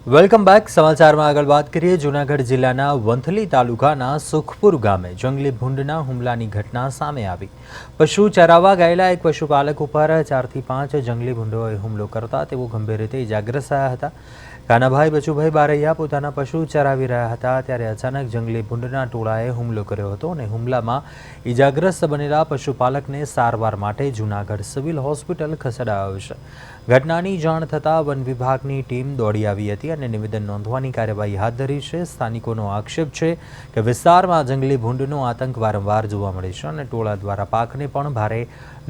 Welcome back. સમાચારમાં આગળ વાત કરીએ. જૂનાગઢ જિલ્લાના વંથલી તાલુકાના સુખપુર ગામે જંગલી ભૂંડના હુમલાની ઘટના સામે આવી. પશુ ચરાવવા ગયેલા એક પશુપાલક ઉપર 4 થી 5 જંગલી ભૂંડોએ હુમલો કરતા તેઓ ગંભીર રીતે ઇજાગ્રસ્ત થયા હતા. કાનાભાઈ બચુભાઈ બારૈયા પોતાના પશુ ચરાવી રહ્યા હતા ત્યારે અચાનક જંગલી ભૂંડના ટોળાએ હુમલો કર્યો હતો અને હુમલામાં ઇજાગ્રસ્ત બનેલા પશુપાલકને સારવાર માટે જૂનાગઢ સિવિલ હોસ્પિટલ ખસેડાયો છે. ઘટનાની જાણ થતાં વન વિભાગની ટીમ દોડી આવી હતી અને નિવેદન નોંધવાની કાર્યવાહી હાથ ધરી છે. સ્થાનિકોનો આક્ષેપ છે કે વિસ્તારમાં જંગલી ભૂંડનો આતંક વારંવાર જોવા મળે છે અને ટોળા દ્વારા પાકને પણ ભારે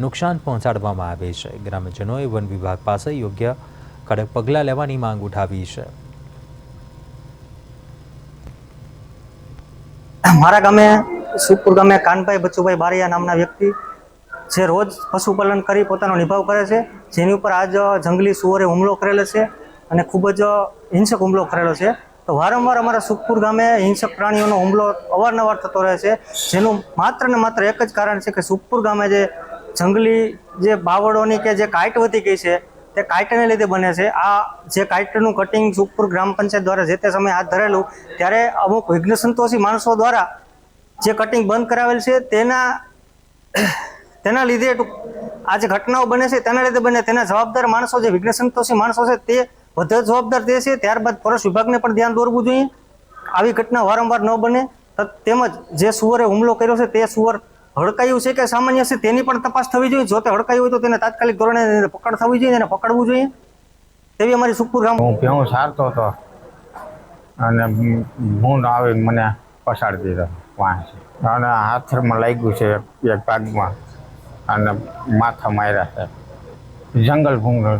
નુકસાન પહોંચાડવામાં આવે છે. ગ્રામજનોએ વન વિભાગ પાસે યોગ્ય કડક પગલાં લેવાની માંગ ઉઠાવી છે. મારા ગામે સુખપુર ગામે કાનભાઈ બચુભાઈ બારૈયા નામના વ્યક્તિ જે રોજ પશુપાલન કરી પોતાનો નિભાવ કરે છે, જેની ઉપર આજ જંગલી સુવરે હુમલો કરેલો છે અને ખૂબ જ હિંસક હુમલો કરેલો છે. તો વારંવાર અમારા સુખપુર ગામે હિંસક પ્રાણીઓનો હુમલો અવારનવાર થતો રહે છે, જેનું માત્ર ને માત્ર એક જ કારણ છે કે સુખપુર ગામે જે જંગલી જે બાવળોની કે જે કાઈટ વધી ગઈ છે તે કાઈટને લીધે બને છે. આ જે કાઈટનું કટિંગ સુખપુર ગ્રામ પંચાયત દ્વારા જે તે સમયે હાથ ધરેલું ત્યારે અમુક વિઘ્ન સંતોષી માણસો દ્વારા જે કટિંગ બંધ કરાવેલ છે તેના લીધે આ જે ઘટનાઓ બને છે તેના લીધે બને. તેના જવાબદાર માણસો જે વિઘ્ન સંતોષી માણસો છે તે બધા જવાબદાર તે છે. ત્યારબાદ ફોરેસ્ટ વિભાગને પણ ધ્યાન દોરવું જોઈએ, આવી ઘટના વારંવાર ન બને. તેમજ જે સુવરે હુમલો કર્યો છે તે સુવર હડકાયું છે કે સામાન્ય છે તેની પણ તપાસ થવી જોઈએ. જો તે હડકાયું હોય તો તેને તાત્કાલિક ધોરણે પકડ થવી જોઈએ અને પકડવું જોઈએ, તેવી અમારી સુખપુર ગામ. હું ભેહું સારતો હતો અને ભૂંડ આવી મને પસાડી દીધો વાંસ અને હાથમાં લાગ્યું છે એક ભાગમાં અને માથા માર્યા છે. જંગલ ભૂંડ